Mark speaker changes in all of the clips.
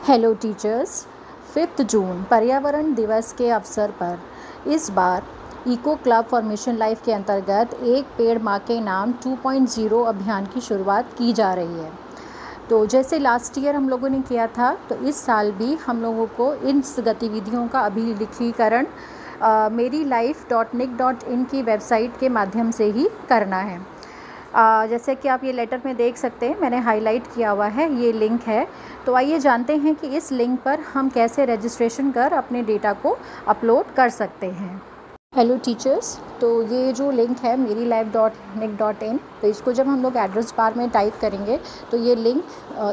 Speaker 1: Hello teachers. 5 जून पर्यावरण दिवस के अवसर पर इस बार eco club for mission life के अंतर्गत एक पेड़ माँ के नाम 2.0 अभियान की शुरुआत की जा रही है। तो जैसे लास्ट ईयर हम लोगों ने किया था, तो इस साल भी हम लोगों को इन गतिविधियों का अभिलिखीकरण merilife.nic.in की वेबसाइट के माध्यम से ही करना है। जैसे कि आप ये लेटर में देख सकते हैं, मैंने हाईलाइट किया हुआ है, ये लिंक है। तो आइए जानते हैं कि इस लिंक पर हम कैसे रजिस्ट्रेशन कर अपने डेटा को अपलोड कर सकते हैं। हेलो टीचर्स, तो ये जो लिंक है merilife.nic.in, तो इसको जब हम लोग एड्रेस बार में टाइप करेंगे तो ये लिंक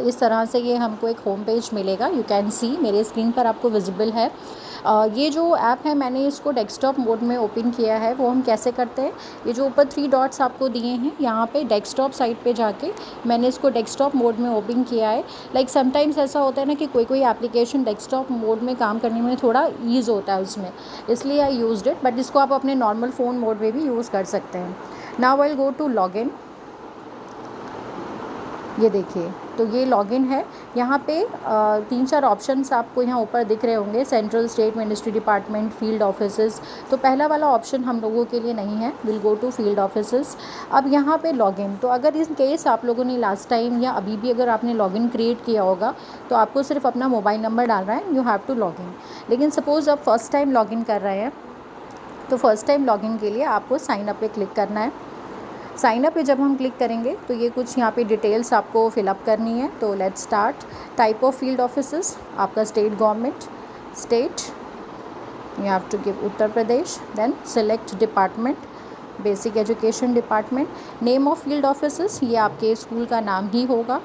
Speaker 1: इस तरह से ये हमको एक होम पेज मिलेगा। यू कैन सी, मेरे स्क्रीन पर आपको विजिबल है। ये जो ऐप है मैंने इसको डेस्कटॉप मोड में ओपन किया है। वो हम कैसे करते हैं, ये जो ऊपर 3 डॉट्स आपको दिए हैं यहाँ पे डेस्कटॉप साइट पे जाके मैंने इसको डेस्कटॉप मोड में ओपन किया है। लाइक समटाइम्स ऐसा होता है ना कि कोई एप्लीकेशन डेस्कटॉप मोड में काम करने में थोड़ा ईज़ होता है उसमें, इसलिए आई यूज्ड इट, बट इसको आप अपने नॉर्मल फ़ोन मोड में भी यूज़ कर सकते हैं। Now I will go to login. ये देखिए, तो ये लॉगिन है। यहाँ पे 3-4 ऑप्शंस आपको यहाँ ऊपर दिख रहे होंगे, central, state, ministry, department, field offices. तो पहला वाला ऑप्शन हम लोगों के लिए नहीं है, will go to field offices. अब यहाँ पे लॉगिन, तो अगर इन केस आप लोगों ने लास्ट टाइम या अभी भी अगर आपने लॉगिन क्रिएट किया होगा तो आपको सिर्फ अपना मोबाइल नंबर डालना है, यू हैव टू लॉगिन। लेकिन सपोज़ आप फर्स्ट टाइम लॉगिन कर रहे हैं, तो फर्स्ट टाइम लॉगिन के लिए आपको साइन अप पे क्लिक करना है। साइन अप पे जब हम क्लिक करेंगे तो ये कुछ यहाँ पे डिटेल्स आपको फिलअप करनी है। तो let's start. Type of field offices, आपका state government, state, you have to give Uttar Pradesh. Then select department, basic education department. Name of field offices, ये आपके स्कूल का नाम ही होगा।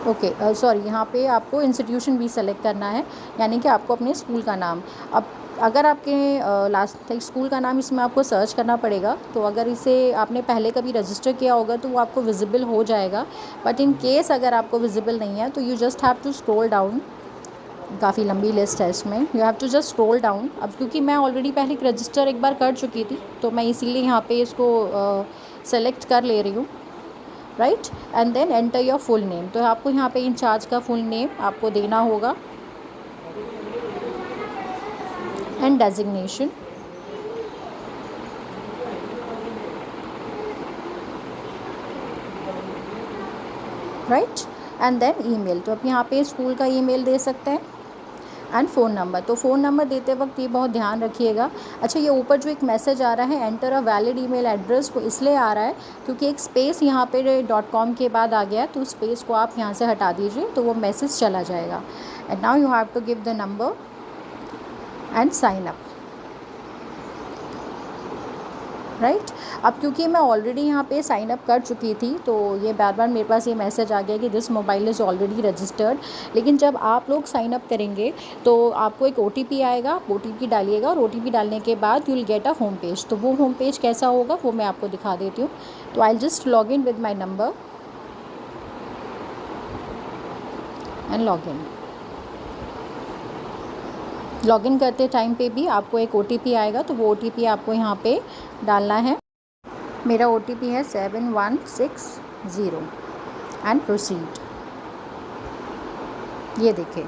Speaker 1: ओके, सॉरी, यहाँ पे आपको इंस्टीट्यूशन भी सेलेक्ट करना है, यानी कि आपको अपने स्कूल का नाम। अब अगर आपके लास्ट स्कूल का नाम इसमें आपको सर्च करना पड़ेगा, तो अगर इसे आपने पहले कभी रजिस्टर किया होगा तो वो आपको विजिबल हो जाएगा। बट इन केस अगर आपको विजिबल नहीं है तो you just have to scroll down. काफ़ी लंबी लिस्ट है इसमें, you have to just scroll down. अब क्योंकि मैं ऑलरेडी पहले रजिस्टर एक बार कर चुकी थी तो मैं इसीलिए यहाँ पे इसको सेलेक्ट कर ले रही हूँ, right. And then enter your full name, तो आपको यहाँ पे इंचार्ज का फुल नेम आपको देना होगा and designation. Right, and then email, तो आप यहाँ पे स्कूल का ईमेल दे सकते हैं एंड फ़ोन नंबर। तो फ़ोन नंबर देते वक्त ये बहुत ध्यान रखिएगा। अच्छा, ये ऊपर जो एक मैसेज आ रहा है enter a valid email address, वो इसलिए आ रहा है क्योंकि एक स्पेस यहाँ पे .com के बाद आ गया है, तो स्पेस को आप यहाँ से हटा दीजिए तो वो मैसेज चला जाएगा। And now you have to give the number and sign up, right. अब क्योंकि मैं ऑलरेडी यहाँ पे साइन अप कर चुकी थी तो ये बार बार मेरे पास ये मैसेज आ गया कि this mobile is already registered. लेकिन जब आप लोग साइन अप करेंगे तो आपको एक OTP आएगा, आप OTP डालिएगा और OTP डालने के बाद you will get a home page. तो वो होम पेज कैसा होगा वो मैं आपको दिखा देती हूँ। तो I just log in with my number and log in. Login करते टाइम पे भी आपको एक OTP आएगा, तो वो OTP आपको यहाँ पे डालना है। मेरा OTP है 7160 एंड प्रोसीड। ये देखिए,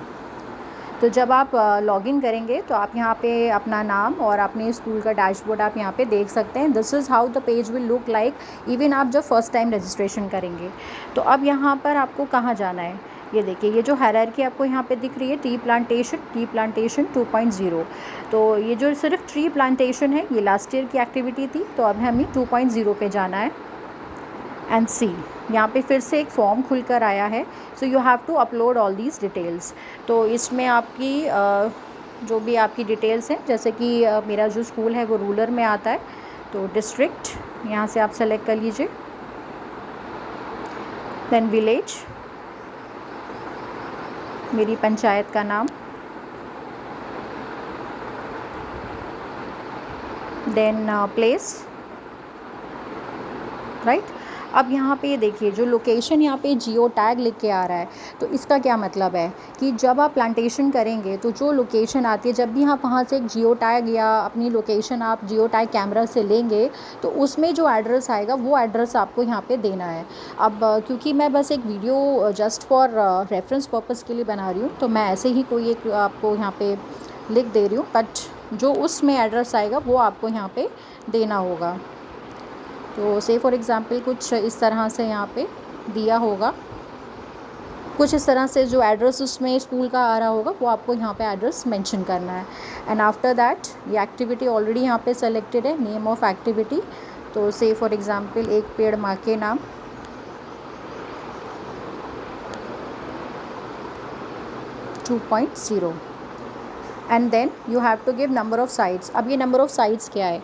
Speaker 1: तो जब आप लॉगिन करेंगे तो आप यहाँ पे अपना नाम और अपने स्कूल का डैशबोर्ड आप यहाँ पे देख सकते हैं। This is how the page will look like even आप जब फर्स्ट टाइम रजिस्ट्रेशन करेंगे। तो अब यहाँ पर आपको कहाँ जाना है, ये देखिए, ये जो हायरार्की आपको यहाँ पे दिख रही है, ट्री प्लांटेशन 2.0। तो ये जो सिर्फ ट्री प्लांटेशन है ये लास्ट ईयर की एक्टिविटी थी, तो अब हमें 2.0 पे जाना है। एंड सी, यहाँ पे फिर से एक फॉर्म खुलकर आया है। So you have to upload all these details. तो इसमें आपकी जो भी आपकी डिटेल्स हैं, जैसे कि मेरा जो स्कूल है वो रूरल में आता है, तो डिस्ट्रिक्ट यहाँ से आप सेलेक्ट कर लीजिए। देन विलेज, मेरी पंचायत का नाम, देन प्लेस, राइट। अब यहाँ पे देखिए जो लोकेशन यहाँ पे जियो टैग लिख के आ रहा है, तो इसका क्या मतलब है कि जब आप प्लांटेशन करेंगे तो जो लोकेशन आती है, जब भी आप वहाँ से एक जियो टैग या अपनी लोकेशन आप जियो टैग कैमरा से लेंगे तो उसमें जो एड्रेस आएगा वो एड्रेस आपको यहाँ पे देना है। अब क्योंकि मैं बस एक video just for reference purpose के लिए बना रही हूँ, तो मैं ऐसे ही कोई एक आपको यहाँ पे लिख दे रही हूँ, बट जो उसमें एड्रेस आएगा वो आपको यहाँ पे देना होगा। तो से फॉर एग्ज़ाम्पल कुछ इस तरह से यहाँ पे दिया होगा, कुछ इस तरह से जो एड्रेस उसमें स्कूल का आ रहा होगा वो आपको यहाँ पे एड्रेस मेंशन करना है। एंड आफ्टर दैट ये एक्टिविटी ऑलरेडी यहाँ पे सेलेक्टेड है, नेम ऑफ एक्टिविटी। तो से फॉर एग्ज़ाम्पल एक पेड़ माँ के नाम, 2.0 and then you have to give number of sites. अब ये नंबर ऑफ़ साइट्स क्या है,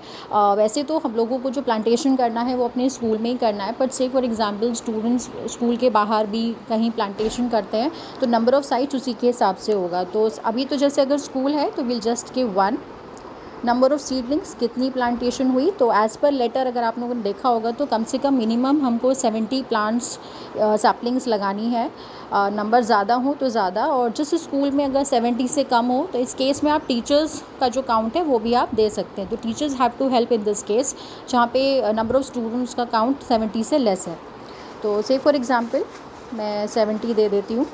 Speaker 1: वैसे तो हम लोगों को जो प्लांटेशन करना है वो अपने स्कूल में ही करना है, बट से फॉर एग्जांपल स्टूडेंट्स स्कूल के बाहर भी कहीं प्लांटेशन करते हैं तो नंबर ऑफ़ साइट्स उसी के हिसाब से होगा। तो अभी तो जैसे अगर स्कूल है तो will just give 1। Number of seedlings, कितनी प्लांटेशन हुई, तो एज़ पर लेटर अगर आप लोगों ने देखा होगा तो कम से कम मिनिमम हमको 70 प्लांट्स सैपलिंग्स लगानी है। नंबर ज़्यादा हो तो ज़्यादा, और जिस स्कूल में अगर 70 से कम हो तो इस केस में आप टीचर्स का जो काउंट है वो भी आप दे सकते हैं। तो teachers have to help in this case जहाँ पे नंबर ऑफ़ स्टूडेंट्स का काउंट 70 से लेस है। तो से फॉर एग्ज़ाम्पल मैं 70 दे देती हूँ।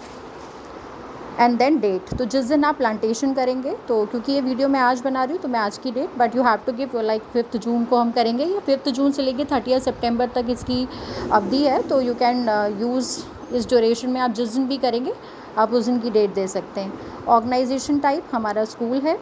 Speaker 1: एंड देन डेट, तो जिस दिन आप प्लांटेशन करेंगे, तो क्योंकि ये वीडियो मैं आज बना रही हूँ तो मैं आज की date, but you have to give like 5 June को हम करेंगे, या 5 जून से लेके 30 सितंबर तक इसकी अवधि है। तो यू कैन यूज़ इस ड्यूरेशन में आप जिस दिन भी करेंगे आप उस दिन की डेट दे सकते हैं। ऑर्गेनाइजेशन टाइप हमारा स्कूल है,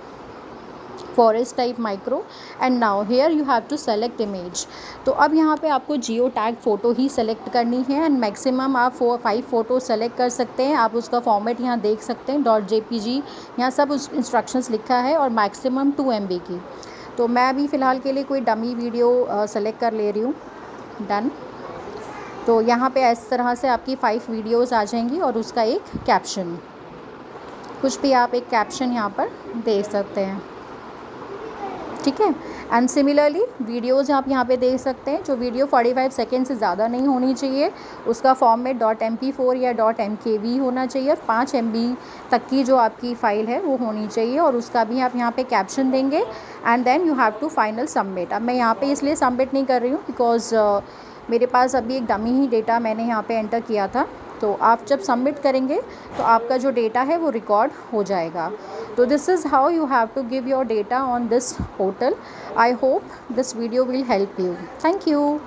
Speaker 1: forest type micro, and now here you have to select image. तो अब यहाँ पे आपको जियो टैग फ़ोटो ही सेलेक्ट करनी है, एंड मैक्सिमम आप 5 फ़ोटो सेलेक्ट कर सकते हैं। आप उसका फॉर्मेट यहाँ देख सकते हैं .jpg, यहाँ सब उस इंस्ट्रक्शंस लिखा है, और मैक्सिमम 2 MB की। तो मैं अभी फ़िलहाल के लिए कोई डमी वीडियो सेलेक्ट कर ले रही हूँ, डन। तो यहाँ पे इस तरह से आपकी 5 वीडियोज़ आ जाएंगी और उसका एक कैप्शन, कुछ भी आप एक कैप्शन यहाँ पर दे सकते हैं, ठीक है। एंड सिमिलरली वीडियोज़ आप यहाँ पे देख सकते हैं, जो वीडियो 45 सेकेंड से ज़्यादा नहीं होनी चाहिए, उसका फॉर्मेट .mp4 या .mkv होना चाहिए, और 5 MB तक की जो आपकी फ़ाइल है वो होनी चाहिए, और उसका भी आप यहाँ पे कैप्शन देंगे। And then you have to final submit. अब मैं यहाँ पे इसलिए सबमिट नहीं कर रही हूँ बिकॉज़ मेरे पास अभी एक डमी ही डेटा मैंने यहाँ पे एंटर किया था। तो आप जब सबमिट करेंगे तो आपका जो डेटा है वो रिकॉर्ड हो जाएगा। तो this is how you have to give your data on this portal. I hope this video will help you. Thank you.